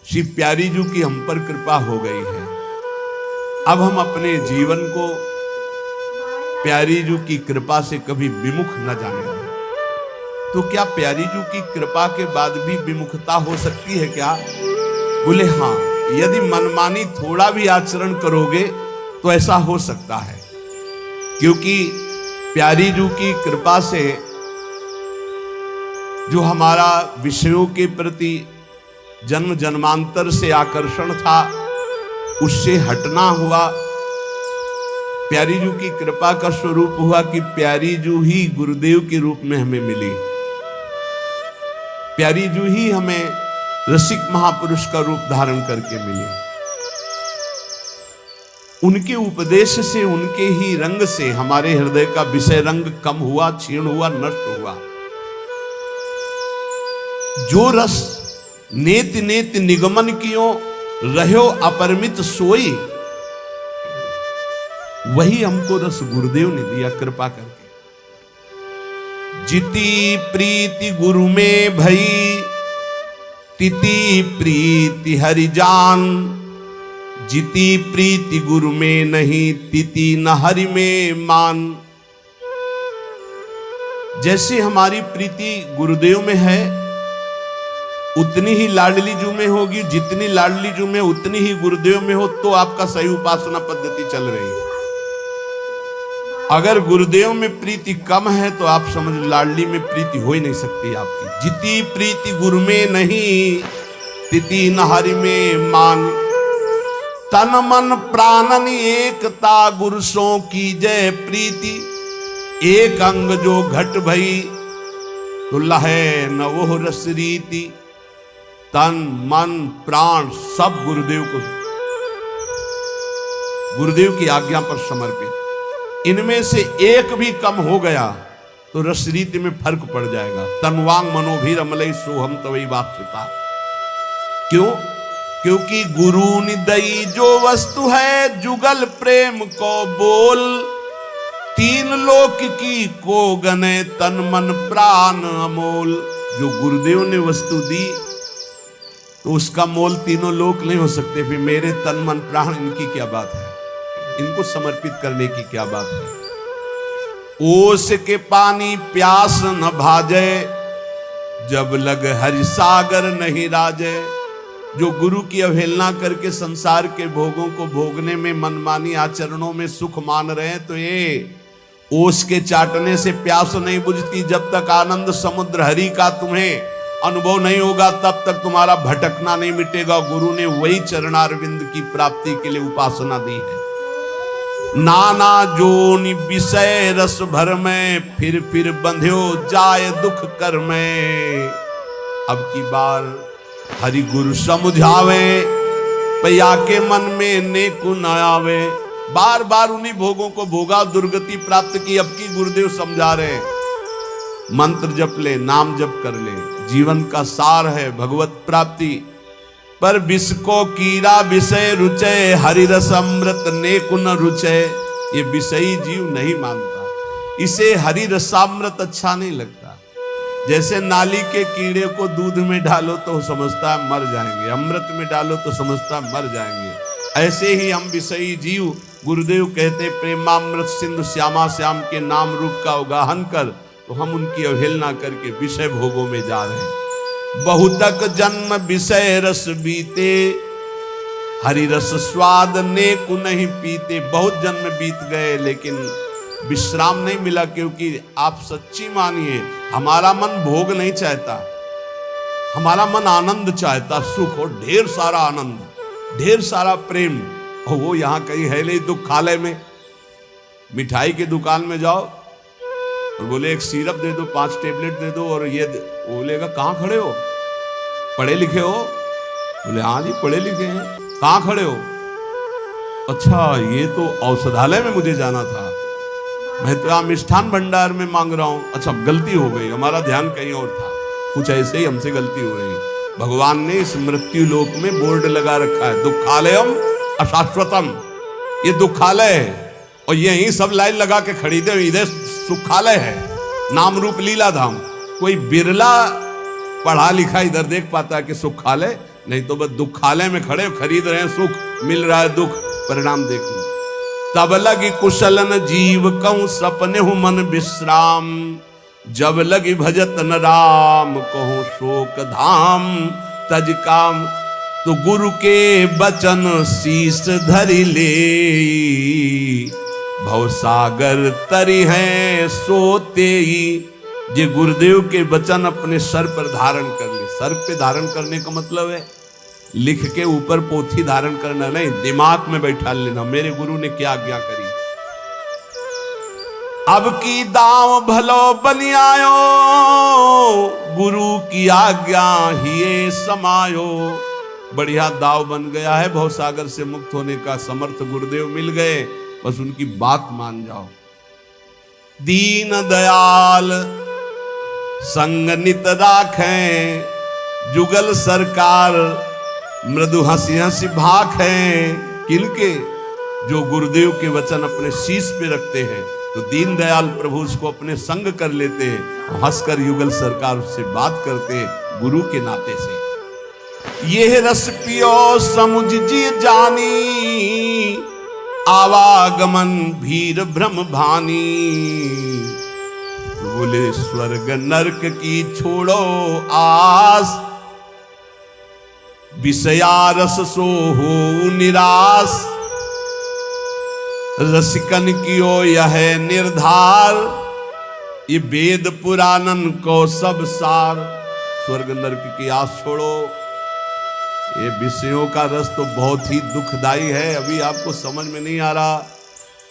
श्री प्यारी जी की हम पर कृपा हो गई है। अब हम अपने जीवन को प्यारी जी की कृपा से कभी विमुख न जाने दें। तो क्या प्यारी जी की कृपा के बाद भी विमुखता हो सकती है क्या? बोले हाँ, यदि मनमानी थोड़ा भी आचरण करोगे तो ऐसा हो सकता है, क्योंकि प्यारी जी की कृपा से जो हमारा विषयों के प्रति जन्म जन्मांतर से आकर्षण था उससे हटना हुआ। प्यारी जी की कृपा का स्वरूप हुआ कि प्यारी जी ही गुरुदेव के रूप में हमें मिली। प्यारी जी ही हमें रसिक महापुरुष का रूप धारण करके मिली। उनके उपदेश से, उनके ही रंग से हमारे हृदय का विषय रंग कम हुआ, क्षीण हुआ, नष्ट हुआ। जो रस नेति नेति निगमन कियो रहो अपरिमित सोई, वही हमको रस गुरुदेव ने दिया कृपा करके। जिति प्रीति गुरु में भई तिति प्रीति हरि जान, जिति प्रीति गुरु में नहीं तिति न हरि में मान। जैसे हमारी प्रीति गुरुदेव में है उतनी ही लाडली जू में होगी, जितनी लाडली जू में उतनी ही गुरुदेव में हो, तो आपका सही उपासना पद्धति चल रही है। अगर गुरुदेव में प्रीति कम है तो आप समझ लाडली में प्रीति हो ही नहीं सकती आपकी। जिति प्रीति गुरु में नहीं तिति न हरि में मान, तन मन प्राणन एकता गुरु सो की जय प्रीति, एक अंग जो घट भई तो लहे न वो रस रीति। तन मन प्राण सब गुरुदेव को, गुरुदेव की आज्ञा पर समर्पित। इनमें से एक भी कम हो गया तो रस रीति में फर्क पड़ जाएगा। तनवांग मनोभीर अमलई सोहम तवई वाप्यता। क्यों? क्योंकि गुरु निदई जो वस्तु है जुगल प्रेम को बोल, तीन लोक की को गने तन मन प्राण अमोल। जो गुरुदेव ने वस्तु दी तो उसका मोल तीनों लोक नहीं हो सकते। फिर मेरे तन मन प्राण इनकी क्या बात है, इनको समर्पित करने की क्या बात है। ओस के पानी प्यास न भाजे, जब लग हरि सागर नहीं राजे। जो गुरु की अवहेलना करके संसार के भोगों को भोगने में, मनमानी आचरणों में सुख मान रहे हैं, तो ये ओस के चाटने से प्यास नहीं बुझती। जब तक आनंद समुद्र हरि का तुम्हें अनुभव नहीं होगा तब तक तुम्हारा भटकना नहीं मिटेगा। गुरु ने वही चरणारविंद की प्राप्ति के लिए उपासना दी है। नाना जोनि विषय रस भर में, फिर बंध्यो जाय दुख कर में। अब की बार हरि गुरु समुझावे, पैया के मन में नेकु न आवे। बार बार उन्हीं भोगों को भोगा, दुर्गति प्राप्त की। अब की गुरुदेव समझा रहे, मंत्र जप ले, नाम जप कर ले, जीवन का सार है भगवत प्राप्ति। पर विष को कीड़ा विषय रुचे, हरि रस अमृत नेकु न रुचे। ये विषयी जीव नहीं मानता, इसे हरि रसामृत अच्छा नहीं लगता। जैसे नाली के कीड़े को दूध में डालो तो समझता है मर जाएंगे, अमृत में डालो तो समझता है मर जाएंगे। ऐसे ही हम विषयी जीव, गुरुदेव कहते प्रेमामृत सिंधु श्यामा श्याम के नाम रूप का उगाहन कर, तो हम उनकी अवहेलना करके विषय भोगों में जा रहे हैं। बहुतक जन्म विषय रस बीते, हरि रस स्वाद नेकु नहीं पीते। बहुत जन्म बीत गए लेकिन विश्राम नहीं मिला, क्योंकि आप सच्ची मानिए हमारा मन भोग नहीं चाहता, हमारा मन आनंद चाहता, सुख और ढेर सारा आनंद, ढेर सारा प्रेम। और वो यहाँ कहीं है नहीं। दुखालय में मिठाई की दुकान में जाओ और बोले एक सिरप दे दो, 5 टेबलेट दे दो, और ये बोलेगा कहाँ खड़े हो, पढ़े लिखे हो? बोले हाँ जी पढ़े लिखे हैं। कहाँ खड़े हो? अच्छा ये तो औषधालय में मुझे जाना था, मैं तो मिष्ठान भंडार में मांग रहा हूँ। अच्छा गलती हो गई, हमारा ध्यान कहीं और था। कुछ ऐसे ही हमसे गलती हो रही। भगवान ने इस मृत्यु लोक में बोर्ड लगा रखा है, दुखालयम अशाश्वतम। ये दुखालय है और यही सब लाइन लगा के खरीदे, इधर सुखालय है, नाम रूप लीला धाम। कोई बिरला पढ़ा लिखा इधर देख पाता है कि सुखालय, नहीं तो बस दुखालय में खड़े खरीद रहे हैं सुख, मिल रहा है दुख, परिणाम देख लो। तब लगी कुशलन जीव कहूं सपने हूं मन विश्राम, जब लगी भजत न राम कहूं शोक धाम तज काम। तो गुरु के बचन शीस धरि ले, भवसागर तरी है सोते ही। ये गुरुदेव के वचन अपने सर पर धारण कर ले। सर पे धारण करने का मतलब है लिख के ऊपर पोथी धारण करना नहीं, दिमाग में बैठा लेना मेरे गुरु ने क्या आज्ञा करी। अब की दाव भलो बनी आयो, गुरु की आज्ञा ही समायो। बढ़िया दाव बन गया है, भवसागर से मुक्त होने का समर्थ गुरुदेव मिल गए, बस उनकी बात मान जाओ। दीन दयाल संग नित राखें, जुगल सरकार मृदु हंसी हंसी भाखें। किनके? जो गुरुदेव के वचन अपने शीश पे रखते हैं, तो दीन दयाल प्रभु उसको अपने संग कर लेते हैं, हंसकर युगल सरकार से बात करते हैं गुरु के नाते से। ये रस पियो समुझ जी जानी, आवागमन भीर ब्रह्म भानी। बोले स्वर्ग नरक की छोड़ो आस, विषया रस सो हो निराश। रसिकन कियो यह निर्धार, ये वेद पुराणन को सब सार। स्वर्ग नरक की आस छोड़ो, ये विषयों का रस तो बहुत ही दुखदाई है, अभी आपको समझ में नहीं आ रहा।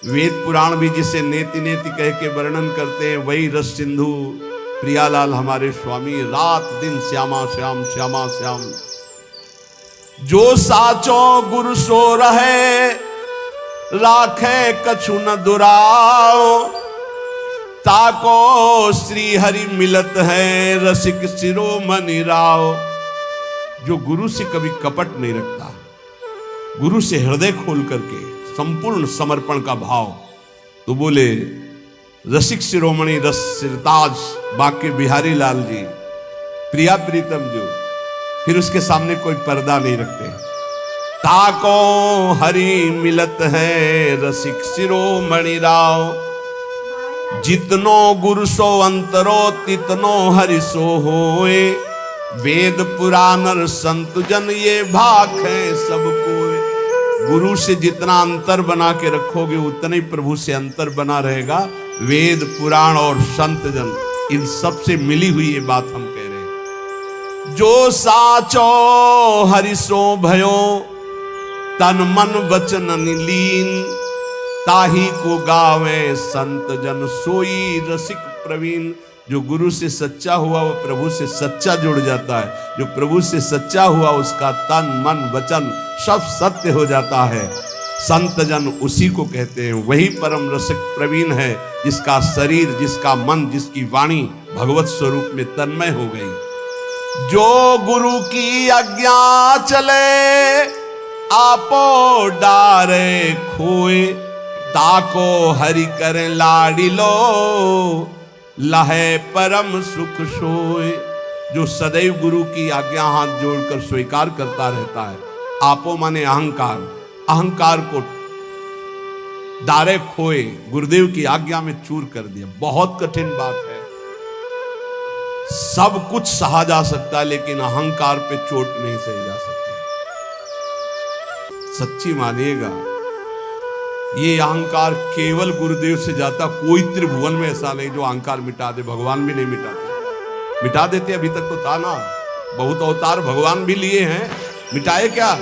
वेद पुराण भी जिसे नेति नेति कह के वर्णन करते हैं, वही रस सिंधु प्रियालाल हमारे स्वामी रात दिन श्यामा श्याम श्यामा श्याम। जो साचो गुरु सो रहे, राखे कछु न दुराओ। ताको श्री हरि मिलत है, रसिक शिरोमणि राव। जो गुरु से कभी कपट नहीं रखता, गुरु से हृदय खोल करके संपूर्ण समर्पण का भाव, तो बोले रसिक शिरोमणि रस सिरताज बाके बिहारी लाल जी, प्रिया प्रीतम जो, फिर उसके सामने कोई पर्दा नहीं रखते। ताको हरि मिलत है, रसिक शिरोमणि राव। जितनो गुरु सो अंतरो, तितनो हरि सो होए। वेद पुराण संत जन ये भाग है सब कोई। गुरु से जितना अंतर बना के रखोगे, उतना ही प्रभु से अंतर बना रहेगा। वेद पुराण और संत जन, इन सब से मिली हुई ये बात हम कह रहे हैं। जो साचो हरिसो भयो, तन मन वचन लीन। ताही को गावे संत जन, सोई रसिक प्रवीण। जो गुरु से सच्चा हुआ वो प्रभु से सच्चा जुड़ जाता है। जो प्रभु से सच्चा हुआ उसका तन मन वचन सब सत्य हो जाता है। संत जन उसी को कहते हैं, वही परम रसिक प्रवीण है, जिसका शरीर, जिसका मन, जिसकी वाणी भगवत स्वरूप में तन्मय हो गई। जो गुरु की आज्ञा चले, आपो डारे खोए। ताको हरि करें लाडिलो, लहे परम सुख सोए। जो सदैव गुरु की आज्ञा हाथ जोड़कर स्वीकार करता रहता है। आपो माने अहंकार, अहंकार को दारे खोए, गुरुदेव की आज्ञा में चूर कर दिया। बहुत कठिन बात है। सब कुछ सहा जा सकता है, लेकिन अहंकार पे चोट नहीं सही जा सकती। सच्ची मानिएगा, ये अहंकार केवल गुरुदेव से जाता। कोई त्रिभुवन में ऐसा नहीं जो अहंकार मिटा दे। भगवान भी नहीं मिटाते, मिटा देते अभी तक तो था ना। बहुत अवतार भगवान भी लिए हैं, मिटाए क्या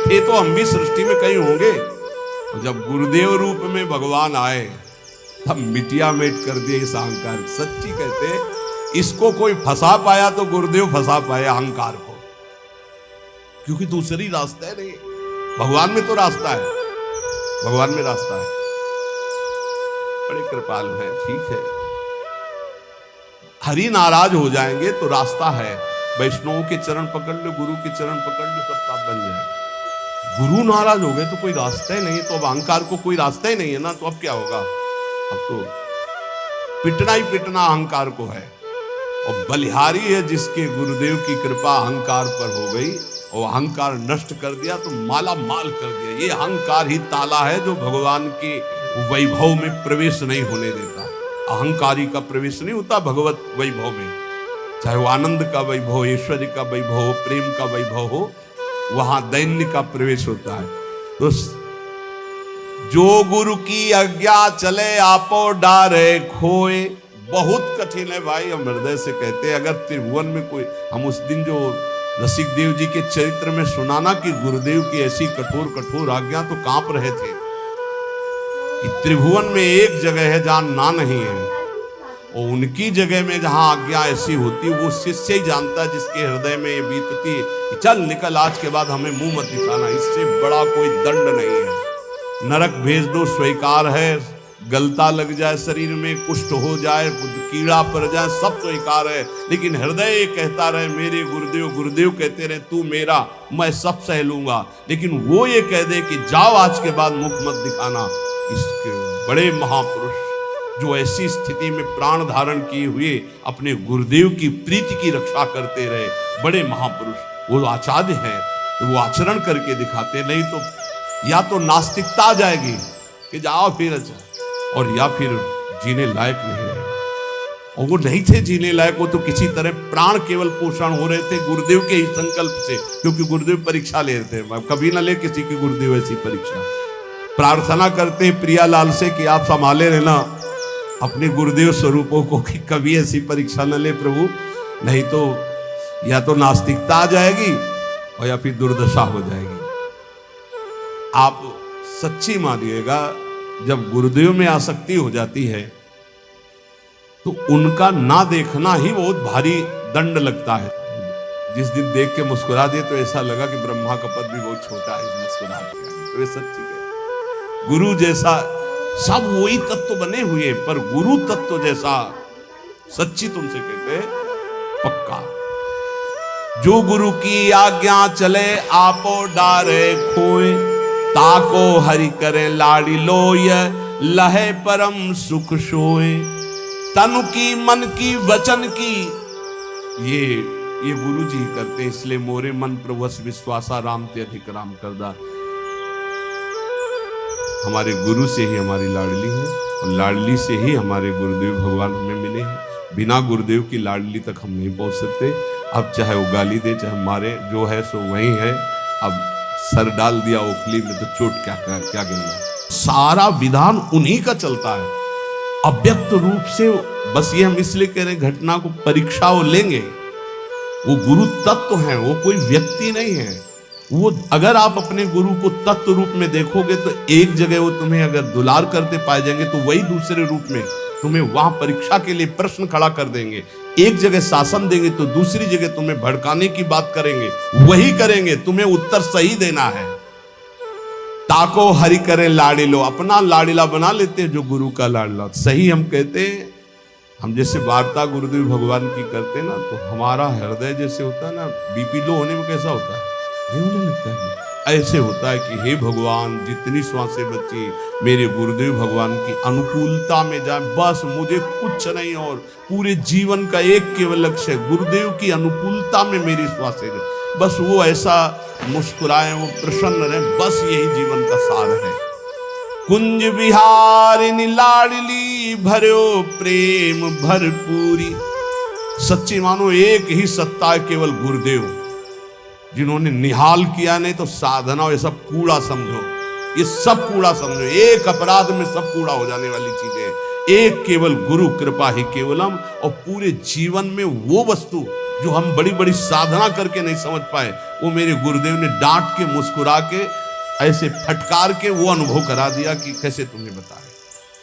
थे तो हम भी सृष्टि में कहीं होंगे। और जब गुरुदेव रूप में भगवान आए, तब मिटिया मेट कर दिए इस अहंकार। सच्ची कहते, इसको कोई फंसा पाया तो गुरुदेव फंसा पाए अहंकार को, क्योंकि दूसरी रास्ता नहीं। भगवान में तो रास्ता है, भगवान में रास्ता है। बड़े कृपालु है, ठीक है। हरि नाराज हो जाएंगे तो रास्ता है। वैष्णवों के चरण पकड़ लो, गुरु के चरण पकड़ लो, सब पाप बन जाए। गुरु नाराज हो गए तो कोई रास्ता ही नहीं। तो अब अहंकार को कोई रास्ता ही नहीं है ना, तो अब क्या होगा? अब तो पिटना ही पिटना अहंकार को है। और बलिहारी है जिसके गुरुदेव की कृपा अहंकार पर हो गई, और अहंकार नष्ट कर दिया तो माला माल कर दिया। ये अहंकार ही ताला है जो भगवान के वैभव में प्रवेश नहीं होने देता। अहंकारी का प्रवेश नहीं होता भगवत वैभव में, चाहे वो आनंद का वैभव, ऐश्वर्य का वैभव हो, प्रेम का वैभव हो, वहां दैन्य का प्रवेश होता है। तो जो गुरु की आज्ञा चले आपो डारे खोए, बहुत कठिन है भाई। हम हृदय से कहते हैं, अगर त्रिभुवन में कोई, हम उस दिन जो रसिक देव जी के चरित्र में सुनाना कि गुरुदेव की ऐसी कठोर कठोर आज्ञा, तो कांप रहे थे कि त्रिभुवन में एक जगह है जहां ना नहीं है, और उनकी जगह में जहां आज्ञा ऐसी होती है वो शिष्य ही जानता है, जिसके हृदय में ये बीतती है कि चल निकल, आज के बाद हमें मुंह मत दिखाना, इससे बड़ा कोई दंड नहीं है। नरक भेज दो स्वीकार है, गलता लग जाए शरीर में, कुष्ठ हो जाए, कीड़ा पड़ जाए, सब स्वीकार है, लेकिन हृदय कहता रहे मेरे गुरुदेव, गुरुदेव कहते रहे तू मेरा, मैं सब सह लूंगा, लेकिन वो ये कह दे कि जाओ आज के बाद मुख मत दिखाना। इसके बड़े महापुरुष जो ऐसी स्थिति में प्राण धारण किए हुए अपने गुरुदेव की प्रीति की रक्षा करते रहे, बड़े महापुरुष, वो आचार्य हैं, तो वो आचरण करके दिखाते, नहीं तो या तो नास्तिकता आ जाएगी कि जाओ फिर अच्छा, और या फिर जीने लायक नहीं रहेगा। और वो नहीं थे जीने लायक, वो तो किसी तरह प्राण केवल पोषण हो रहे थे गुरुदेव के ही संकल्प से, क्योंकि गुरुदेव परीक्षा ले रहे थे। कभी ना ले किसी की गुरुदेव ऐसी परीक्षा। प्रार्थना करते प्रियालाल से कि आप संभाले रहना अपने गुरुदेव स्वरूपों को, कि कभी ऐसी परीक्षा न ले प्रभु, नहीं तो या तो नास्तिकता आ जाएगी और या फिर दुर्दशा हो जाएगी। आप सच्ची मानिएगा, जब गुरुदेव में आसक्ति हो जाती है तो उनका ना देखना ही बहुत भारी दंड लगता है। जिस दिन देख के मुस्कुरा दिए तो ऐसा लगा कि ब्रह्मा का पद भी बहुत छोटा है इस मुस्कुराहट के। तो ये सच्ची है, गुरु जैसा सब वही तत्व बने हुए, पर गुरु तत्व जैसा सच्ची तुमसे कहते हैं पक्का। जो गुरु की आज्ञा चले आपो डारे खोए, ताको हरि करे लाड़ी लोय, लहे परम सुख सोए। तनु की मन की वचन की, ये गुरु जी करते, इसलिए मोरे मन प्रवस विश्वासा राम ते अधिक राम करदा। हमारे गुरु से ही हमारी लाडली है, और लाडली से ही हमारे गुरुदेव भगवान हमें मिले हैं। बिना गुरुदेव की लाडली तक हम नहीं पहुंच सकते। अब चाहे वो गाली दे चाहे मारे, जो है सो वही है। अब सर डाल दिया ओखली में तो चोट क्या गिरना। सारा विधान उन्हीं का चलता है अव्यक्त रूप से। बस ये हम इसलिए कह रहे हैं, घटना को परीक्षा वो लेंगे, वो गुरु तत्व हैं, वो कोई व्यक्ति नहीं है। वो अगर आप अपने गुरु को तत्व रूप में देखोगे तो एक जगह वो तुम्हें अगर दुलार करते पाए जाएंगे तो वही दूसरे रूप में तुम्हें वहां परीक्षा के लिए प्रश्न खड़ा कर देंगे। एक जगह शासन देंगे तो दूसरी जगह तुम्हें भड़काने की बात करेंगे, वही करेंगे, तुम्हें उत्तर सही देना है। ताको हरि करे लाडिलो, अपना लाडिला बना लेते हैं जो गुरु का लाडला। सही हम कहते हैं, हम जैसे वार्ता गुरुदेव भगवान की करते हैं ना, तो हमारा हृदय जैसे होता है ना, बीपी लो होने में कैसा होता है, नहीं होने लगता है, ऐसे होता है कि हे भगवान जितनी श्वासें बची मेरे गुरुदेव भगवान की अनुकूलता में जाए, बस मुझे कुछ नहीं, और पूरे जीवन का एक केवल लक्ष्य है गुरुदेव की अनुकूलता में मेरी श्वासें, बस वो ऐसा मुस्कुराए, वो प्रसन्न रहे, बस यही जीवन का सार है। कुंज विहारिणी लाडली भरो प्रेम भरपूरी। सच्ची मानो एक ही सत्ता है केवल गुरुदेव, जिन्होंने निहाल किया, नहीं तो साधना ये सब कूड़ा समझो, ये सब कूड़ा समझो, एक अपराध में सब कूड़ा हो जाने वाली चीजें। एक केवल गुरु कृपा ही केवलम, और पूरे जीवन में वो वस्तु जो हम बड़ी बड़ी साधना करके नहीं समझ पाए, वो मेरे गुरुदेव ने डांट के मुस्कुरा के ऐसे फटकार के वो अनुभव करा दिया कि कैसे तुम्हें बताए।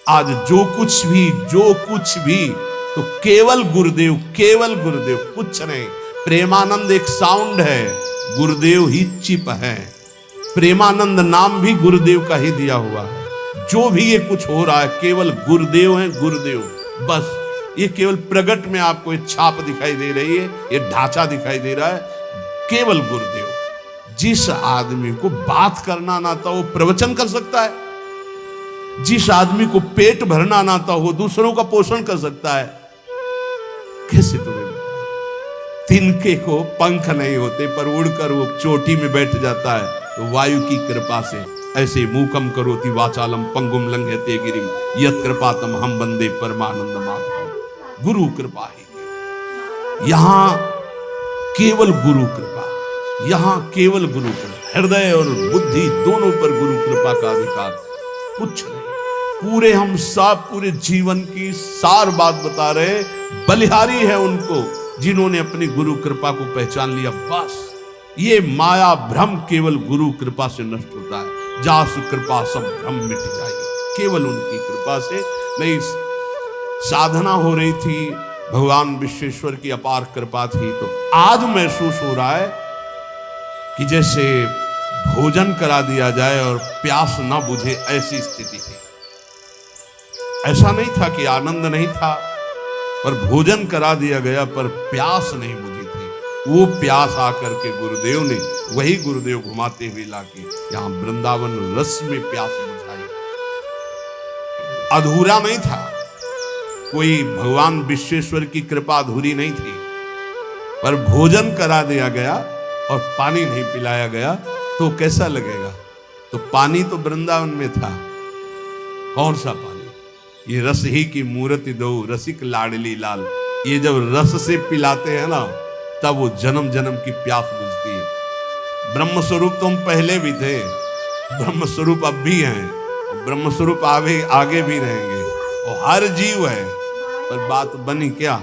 आज जो कुछ भी तो केवल गुरुदेव, कुछ नहीं। प्रेमानंद एक साउंड है, गुरुदेव ही चिप है। प्रेमानंद नाम भी गुरुदेव का ही दिया हुआ है। जो भी ये कुछ हो रहा है केवल गुरुदेव है, गुरुदेव बस। ये केवल प्रगट में आपको एक छाप दिखाई दे रही है, ये ढांचा दिखाई दे रहा है, केवल गुरुदेव। जिस आदमी को बात करना ना आता वो प्रवचन कर सकता है, जिस आदमी को पेट भरना ना आता वो दूसरों का पोषण कर सकता है। कैसे तुम्हें तिनके को पंख नहीं होते पर उड़कर वो चोटी में बैठ जाता है, तो वायु की कृपा से ऐसे मूकम करोति वाचालम पंगुम लंघयते गिरिम यत् कृपातम हम वंदे परमानंद माधव। गुरु कृपा ही यहां केवल गुरु कृपा, यहां केवल गुरु कृपा। हृदय और बुद्धि दोनों पर गुरु कृपा का अधिकार, कुछ नहीं। पूरे हम सब पूरे जीवन की सार बात बता रहे, बलिहारी है उनको जिन्होंने अपनी गुरु कृपा को पहचान लिया। बस ये माया भ्रम केवल गुरु कृपा से नष्ट होता है। जासु कृपा सब भ्रम मिट जाएगी, केवल उनकी कृपा से। नहीं, साधना हो रही थी, भगवान विश्वेश्वर की अपार कृपा थी, तो आज महसूस हो रहा है कि जैसे भोजन करा दिया जाए और प्यास ना बुझे, ऐसी स्थिति थी। ऐसा नहीं था कि आनंद नहीं था, पर भोजन करा दिया गया पर प्यास नहीं बुझी थी। वो प्यास आकर के गुरुदेव ने, वही गुरुदेव घुमाते हुए लाके यहां वृंदावन रस में प्यास बुझाई। अधूरा नहीं था, कोई भगवान विश्वेश्वर की कृपा अधूरी नहीं थी, पर भोजन करा दिया गया और पानी नहीं पिलाया गया तो कैसा लगेगा? तो पानी तो वृंदावन में था, कौन सा पानी? ये रस ही की मूर्ति दो रसिक लाडली लाल। ये जब रस से पिलाते हैं ना, तब वो जन्म जन्म की प्यास बुझती है। ब्रह्म स्वरूप तो हम पहले भी थे, ब्रह्म स्वरूप अब भी हैं, और ब्रह्म स्वरूप आगे भी रहेंगे, और हर जीव है। पर बात बनी क्या,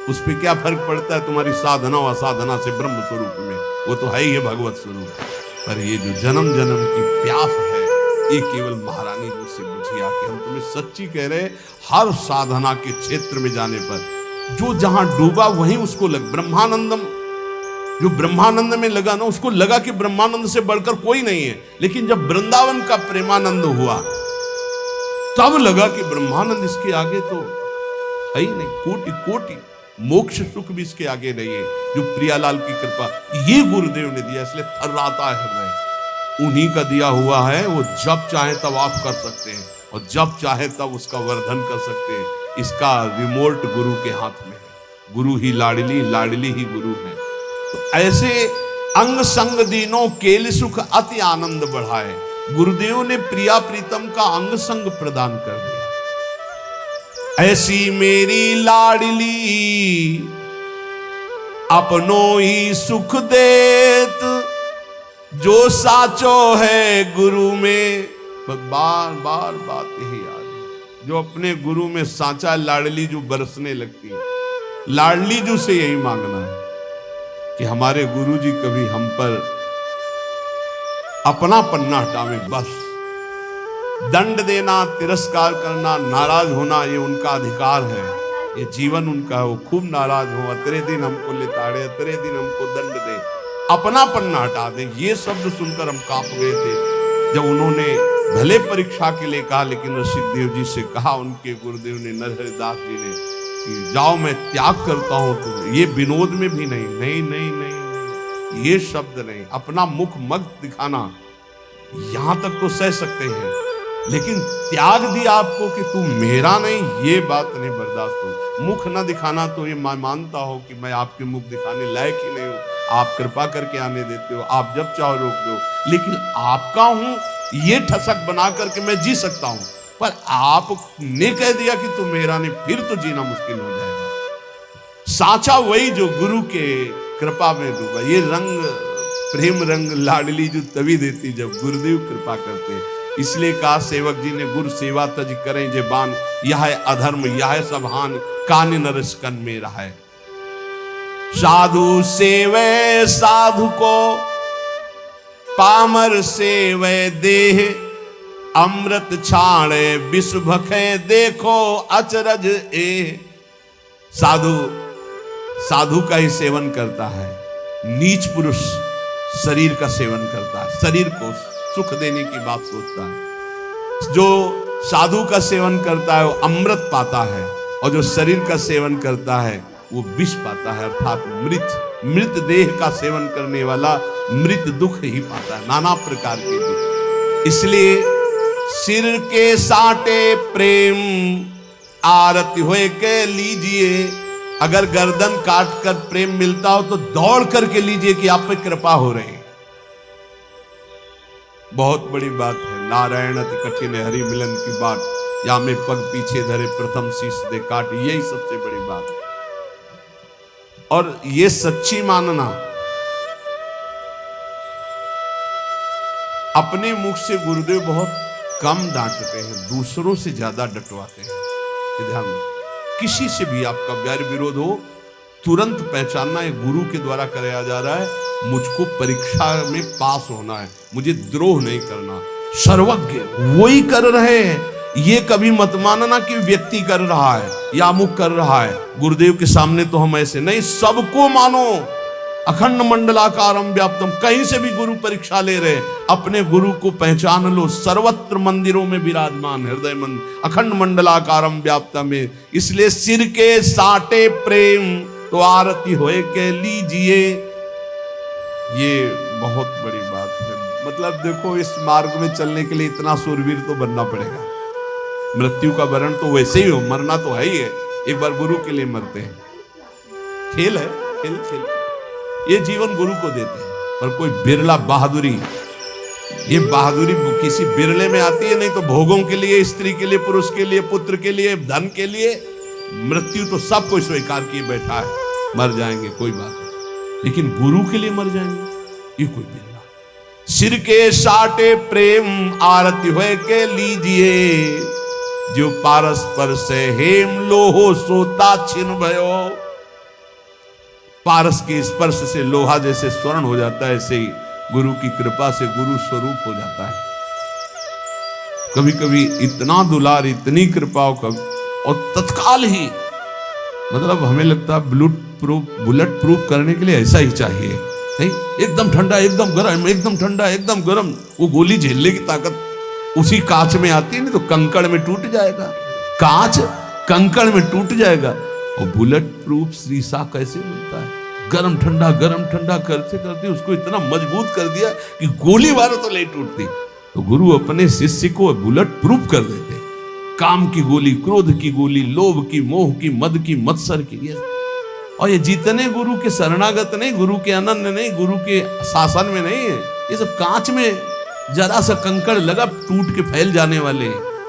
उस पर क्या फर्क पड़ता है तुम्हारी साधना और असाधना से ब्रह्म स्वरूप में? वो तो है ही है भगवत स्वरूप। पर ये जो जन्म जन्म की प्यास है, ये केवल महारानी जी से बुझी आके। हम तुम्हें सच्ची कह रहे, हर साधना के क्षेत्र में जाने पर जो जहां डूबा वहीं उसको लग, ब्रह्मानंदम, जो ब्रह्मानंद में लगा ना, उसको लगा कि ब्रह्मानंद से बढ़कर कोई नहीं है। लेकिन जब वृंदावन का प्रेमानंद हुआ, तब लगा कि ब्रह्मानंद इसके आगे तो है ही नहीं, कोटि कोटि मोक्ष सुख भी इसके आगे नहीं है। जो प्रियालाल की कृपा ये गुरुदेव ने दिया, इसलिए थर्राता है हृदय। उन्हीं का दिया हुआ है, वो जब चाहे तब आप कर सकते हैं, और जब चाहे तब उसका वर्धन कर सकते हैं। इसका रिमोट गुरु के हाथ में है। गुरु ही लाडली, लाडली ही गुरु है। तो ऐसे अंग संग दीनों केल सुख अति आनंद बढ़ाए। गुरुदेव ने प्रिया प्रीतम का अंग संग प्रदान कर दिया। ऐसी मेरी लाडली अपनों ही सुख देत, जो साचो है गुरु में। बार बार बात यही आ रही, जो अपने गुरु में साचा लाडली जो बरसने लगती है। लाडली जो से यही मांगना है कि हमारे गुरु जी कभी हम पर अपना पन्ना हटावे। बस दंड देना, तिरस्कार करना, नाराज होना, ये उनका अधिकार है, ये जीवन उनका है। वो खूब नाराज हो, अतरे दिन हमको लेताड़े, अतरे दिन हमको दंड दे, अपना पन्ना हटा दे। ये शब्द सुनकर हम कांप गए थे जब उन्होंने भले परीक्षा के लिए कहा, लेकिन ऋषिदेव जी से कहा उनके गुरुदेव ने, नरहरिदास जी ने, कि जाओ मैं त्याग करता हूं। तो ये विनोद में भी नहीं, नहीं नहीं नहीं नहीं, ये शब्द नहीं। अपना मुख मत दिखाना, यहां तक तो सह सकते हैं, लेकिन त्याग दिया आपको कि तू मेरा नहीं, ये बात नहीं बर्दाश्त हो। मुख न दिखाना तो ये मैं मानता हूं कि मैं आपके मुख दिखाने लायक ही नहीं हूं, आप कृपा करके आने देते हो, आप जब चाहो रोक दो, लेकिन आपका हूं ये ठसक बना करके मैं जी सकता हूं। पर आपने कह दिया कि तू मेरा नहीं, फिर तो जीना मुश्किल हो जाएगा। साचा वही जो गुरु के कृपा में डूबा। ये रंग, प्रेम रंग लाडली जो तभी देती जब गुरुदेव कृपा करते। इसलिए कहा सेवक जी ने, गुरु सेवा तज करें जे बान, यह है अधर्म यह है सबहान, कान नरस कन में रहा है। साधु सेवे साधु को, पामर सेवे देह, अमृत छाणे विष भखे, देखो अचरज ए। साधु साधु का ही सेवन करता है, नीच पुरुष शरीर का सेवन करता है, शरीर को सुख देने की बात सोचता है। जो साधु का सेवन करता है वो अमृत पाता है, और जो शरीर का सेवन करता है वो विष पाता है, अर्थात मृत। मृत देह का सेवन करने वाला मृत दुख ही पाता है, नाना प्रकार के दुख। इसलिए सिर के साटे प्रेम आरती होए के लीजिए, अगर गर्दन काट कर प्रेम मिलता हो तो दौड़ करके लीजिए कि आप पे कृपा हो रही है। बहुत बड़ी बात है। नारायण अति कठिन हरि मिलन की बात, या में पग पीछे धरे प्रथम शीश दे काट, यही सबसे बड़ी बात है। और ये सच्ची मानना, अपने मुख से गुरुदेव बहुत कम डांटते हैं, दूसरों से ज्यादा डटवाते हैं। ध्यान रखो, किसी से भी आपका वैर विरोध हो, तुरंत पहचानना है गुरु के द्वारा कराया जा रहा है। मुझको परीक्षा में पास होना है, मुझे द्रोह नहीं करना। सर्वज्ञ वही कर रहे हैं। ये कभी मत मानना कि व्यक्ति कर रहा है या अमुक कर रहा है। गुरुदेव के सामने तो हम ऐसे नहीं, सबको मानो। अखंड मंडलाकारम व्याप्तम, कहीं से भी गुरु परीक्षा ले रहे, अपने गुरु को पहचान लो। सर्वत्र मंदिरों में विराजमान हृदय मंदिर, अखंड मंडलाकारम व्याप्तम में। इसलिए सिर के साटे प्रेम तो आरती होए के लीजिए। ये बहुत बड़ी बात है। मतलब देखो, इस मार्ग में चलने के लिए इतना सूरवीर तो बनना पड़ेगा। मृत्यु का वरण तो वैसे ही हो, मरना तो है ही है। एक बार गुरु के लिए मरते हैं, खेल है, खेल खेल। ये जीवन गुरु को देते हैं, पर कोई बिरला बहादुरी, ये बहादुरी किसी बिरले में आती है। नहीं तो भोगों के लिए, स्त्री के लिए, पुरुष के लिए, पुत्र के लिए, धन के लिए, मृत्यु तो सब कोई स्वीकार किए बैठा है। मर जाएंगे कोई बात नहीं, लेकिन गुरु के लिए मर जाएंगे, ये कोई बिरला। सिर के साटे प्रेम आरती होए के लीजिए, जो पारस पर से हेम लोहो सोता छिन भयो। पारस के स्पर्श से लोहा जैसे स्वर्ण हो जाता है, ऐसे ही गुरु की कृपा से गुरु स्वरूप हो जाता है। कभी कभी इतना दुलार, इतनी कृपाओं का, और तत्काल ही, मतलब हमें लगता है बुलेट प्रूफ करने के लिए ऐसा ही चाहिए, नहीं? एकदम ठंडा, एकदम गर्म, एकदम ठंडा, एकदम गर्म। वो गोली झेलने की ताकत उसी कांच में आती है, नहीं तो कंकड़ में टूट जाएगा। कांच कंकड़ में टूट जाएगा। और बुलेट प्रूफ शीशा कैसे बनता है? गरम ठंडा करते करते उसको इतना मजबूत कर दिया कि गोली मारो तो नहीं टूटती। तो गुरु अपने शिष्य को बुलेट प्रूफ कर देते। काम की गोली, क्रोध की गोली, लोभ की, मोह की, मद की, मत्सर की। और ये जितने गुरु के शरणागत नहीं, गुरु के अनन्य नहीं, गुरु के शासन में नहीं है, ये सब कांच में जरा सा कंकड़ लगा टूट के फैल जाने वाले।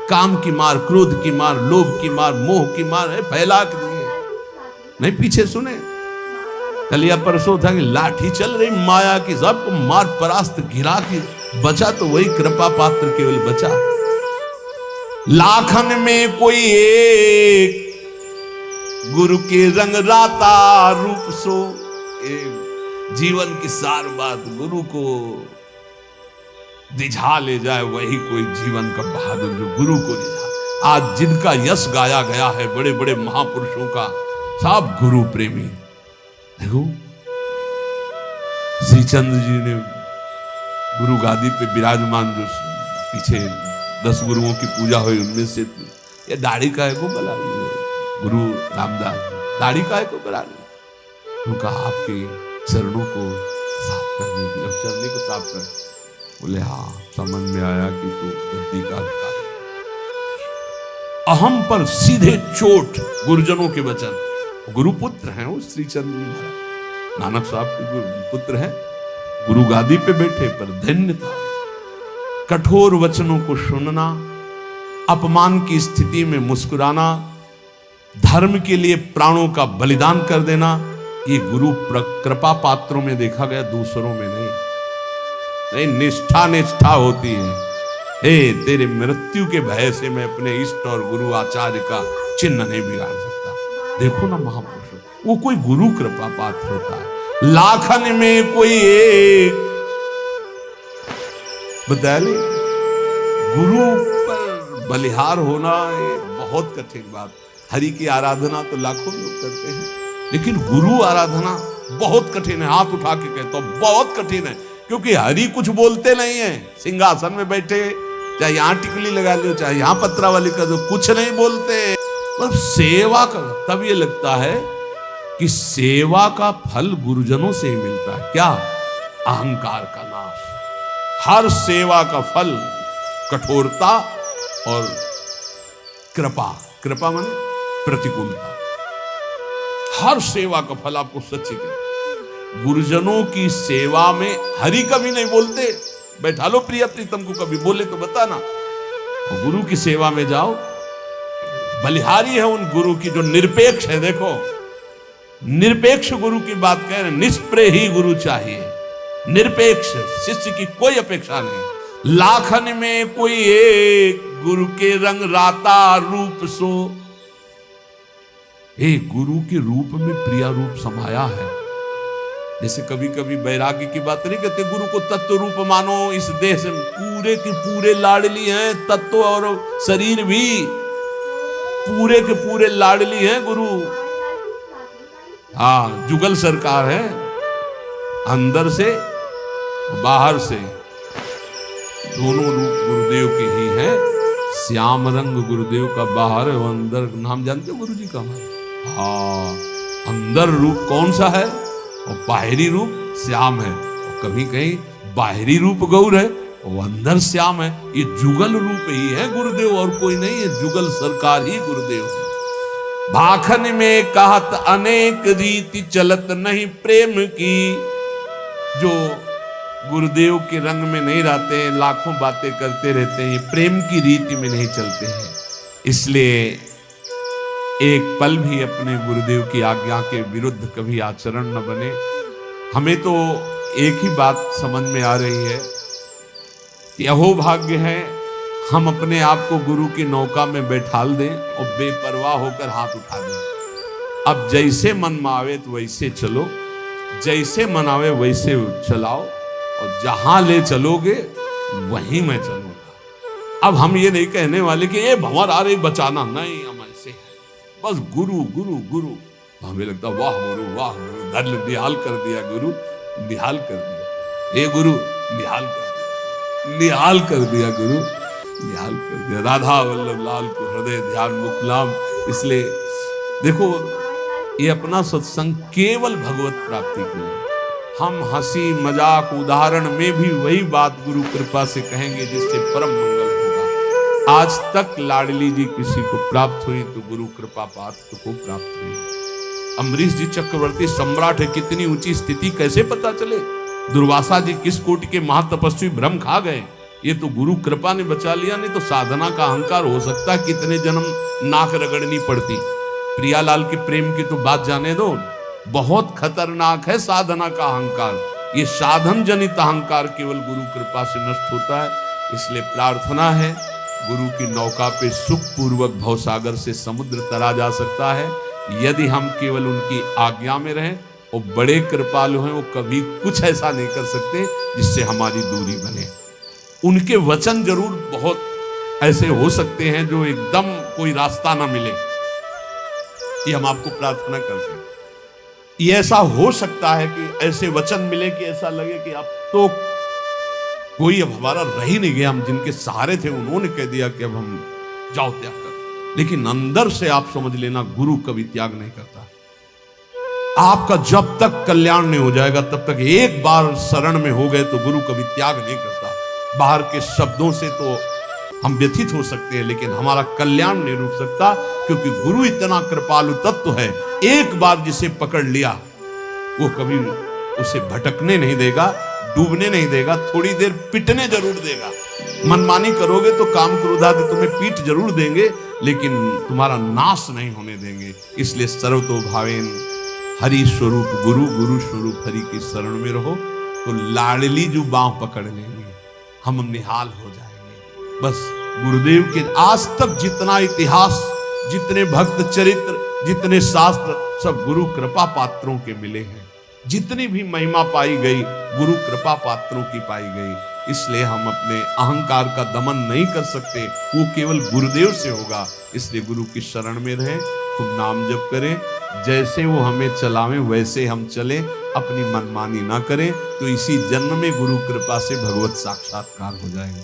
काम की मार, क्रोध की मार, लोभ की मार, मोह की मार है, फैला के दिए। नहीं पीछे सुने, कल या परसों था कि लाठी चल रही माया की, सबको मार परास्त गिरा के बचा तो वही कृपा पात्र केवल बचा। लाखन में कोई एक गुरु के रंग राता रूप सो। जीवन की सार बात गुरु को दिझा ले जाए, वही कोई जीवन का बहादुर जो गुरु को दिझा। आज जिनका यश गाया गया है बड़े बड़े महापुरुषों का, सब गुरु प्रेमी। देखो श्री चंद्र जी ने गुरु गादी पे विराजमान, जो पीछे 10 गुरुओं की पूजा हुई, उनमें से ये दाढ़ी का है को बला गुरु रामदास, दाढ़ी का है को बला उनका आपके चरणों को साफ करने की, चरणों को साफ कर। बोले हाँ, समझ में आया कि तू गद्दी का अधिकारी। अहम पर सीधे चोट, गुरुजनों के वचन। गुरुपुत्र हैं वो श्री चंद्र जी महाराज, नानक साहब के पुत्र हैं। गुरु गादी पे बैठे, पर धन्य था। कठोर वचनों को सुनना, अपमान की स्थिति में मुस्कुराना, धर्म के लिए प्राणों का बलिदान कर देना, ये गुरु कृपा पात्रों में देखा गया, दूसरों में नहीं। निष्ठा होती है। हे तेरे मृत्यु के भय से मैं अपने इष्ट और गुरु आचार्य का चिन्ह नहीं बिगाड़ सकता। देखो ना महापुरुष, वो कोई गुरु कृपा पात्र होता है। लाखन में कोई एक, बता ले, गुरु पर बलिहार होना ये बहुत कठिन बात। हरि की आराधना तो लाखों लोग करते हैं, लेकिन गुरु आराधना बहुत कठिन है। हाथ उठा के कहता हूं बहुत कठिन है, क्योंकि हरि कुछ बोलते नहीं है। सिंहासन में बैठे, चाहे यहां टिकली लगा लो, चाहे यहां पत्रावली कर दो, कुछ नहीं बोलते। मतलब सेवा कर, तब ये लगता है कि सेवा का फल गुरुजनों से ही मिलता है। क्या? अहंकार का नाश। हर सेवा का फल कठोरता और कृपा। कृपा माने प्रतिकूलता। हर सेवा का फल आपको सच्ची के गुरुजनों की सेवा में हरि कभी नहीं बोलते, बैठा लो प्रिय प्रीतम को, कभी बोले तो बताना। और गुरु की सेवा में जाओ, बलिहारी है उन गुरु की जो निरपेक्ष है। देखो निरपेक्ष गुरु की बात कह रहे, निष्प्रेय ही गुरु चाहिए, निरपेक्ष शिष्य की कोई अपेक्षा नहीं। लाखन में कोई एक गुरु के रंग राता रूप सो, एक गुरु के रूप में प्रिया रूप समाया है। जैसे कभी कभी वैराग्य की बात नहीं कहते, गुरु को तत्व रूप मानो, इस देह से पूरे के पूरे लाडली हैं, तत्व और शरीर भी पूरे के पूरे लाडली हैं गुरु। हाँ, जुगल सरकार है, अंदर से बाहर से दोनों रूप गुरुदेव के ही हैं। श्याम रंग गुरुदेव का बाहर है, अंदर नाम जानते हो गुरु जी का? हाँ, अंदर रूप कौन सा है और बाहरी रूप श्याम है। और कभी कहीं बाहरी रूप गौर है और अंदर श्याम है। ये जुगल रूप ही है गुरुदेव, और कोई नहीं है, जुगल सरकार ही गुरुदेव है। भाखन में कहत अनेक रीति चलत नहीं प्रेम की, जो गुरुदेव के रंग में नहीं रहते हैं, लाखों बातें करते रहते हैं, ये प्रेम की रीति में नहीं चलते हैं। इसलिए एक पल भी अपने गुरुदेव की आज्ञा के विरुद्ध कभी आचरण न बने। हमें तो एक ही बात समझ में आ रही है कि अहोभाग्य है हम अपने आप को गुरु की नौका में बैठाल दें और बेपरवाह होकर हाथ उठा दें। अब जैसे मन में आवे तो वैसे चलो, जैसे मन आवे वैसे चलाओ, और जहां ले चलोगे वहीं मैं चलूंगा। अब हम ये नहीं कहने वाले कि ये भंवर आ रही बचाना, नहीं, हम ऐसे हैं बस गुरु गुरु गुरु। हमें लगता वाह गुरु वाह गुरु, धर निहाल कर दिया गुरु, निहाल कर दिया, ए गुरु निहाल कर दिया, निहाल कर दिया गुरु, निहाल कर दिया। राधा वल्लभ लाल को हृदय ध्यान मुखलाम। इसलिए देखो, ये अपना सत्संग केवल भगवत प्राप्ति के लिए। हम हंसी मजाक उदाहरण में भी वही बात गुरु कृपा से कहेंगे जिससे परम मंगल होगा। आज तक लाडली जी किसी को प्राप्त हुई तो गुरु कृपा पात्र को प्राप्त हुई। अम्बरीश जी चक्रवर्ती सम्राट है, कितनी ऊंची स्थिति कैसे पता चले? दुर्वासा जी किस कोटि के महातपस्वी भ्रम खा गए, ये तो गुरु कृपा ने बचा लिया, नहीं तो साधना का अहंकार हो सकता है कितने जन्म नाक रगड़नी पड़ती। प्रियालाल के प्रेम की तो बात जाने दो, बहुत खतरनाक है साधना का अहंकार। ये साधन जनित अहंकार केवल गुरु कृपा से नष्ट होता है। इसलिए प्रार्थना है, गुरु की नौका पे सुख पूर्वक भवसागर से समुद्र तरा जा सकता है यदि हम केवल उनकी आज्ञा में रहें। और बड़े कृपालु हैं, वो कभी कुछ ऐसा नहीं कर सकते जिससे हमारी दूरी बने। उनके वचन जरूर बहुत ऐसे हो सकते हैं जो एकदम कोई रास्ता ना मिले, ये हम आपको प्रार्थना करते हैं। ये ऐसा हो सकता है कि ऐसे वचन मिले कि ऐसा लगे कि अब तो कोई अब हमारा रह ही नहीं गया, हम जिनके सहारे थे उन्होंने कह दिया कि अब हम जाओ त्याग कर। लेकिन अंदर से आप समझ लेना, गुरु कभी त्याग नहीं करता। आपका जब तक कल्याण नहीं हो जाएगा तब तक, एक बार शरण में हो गए तो गुरु कभी त्याग नहीं करता। बाहर के शब्दों से तो हम व्यथित हो सकते हैं लेकिन हमारा कल्याण नहीं रुक सकता, क्योंकि गुरु इतना कृपालु तत्व है, एक बार जिसे पकड़ लिया वो कभी उसे भटकने नहीं देगा, डूबने नहीं देगा, थोड़ी देर पिटने जरूर देगा। मनमानी करोगे तो काम क्रोधादि तुम्हें पीट जरूर देंगे लेकिन तुम्हारा नाश नहीं होने देंगे। इसलिए सर्वतो भावेन हरि स्वरूप गुरु, गुरु स्वरूप हरि की शरण में रहो तो लाडली जो बांह पकड़ लेंगे, हम निहाल हो जाएंगे। बस गुरुदेव के आज तक जितना इतिहास, जितने भक्त चरित्र, जितने शास्त्र, सब गुरु कृपा पात्रों के मिले हैं। जितनी भी महिमा पाई गई गुरु कृपा पात्रों की पाई गई। इसलिए हम अपने अहंकार का दमन नहीं कर सकते, वो केवल गुरुदेव से होगा। इसलिए गुरु की शरण में रहें, खूब नाम जप करें, जैसे वो हमें चलावें वैसे हम चलें, अपनी मनमानी ना करें, तो इसी जन्म में गुरु कृपा से भगवत साक्षात्कार हो जाएगा।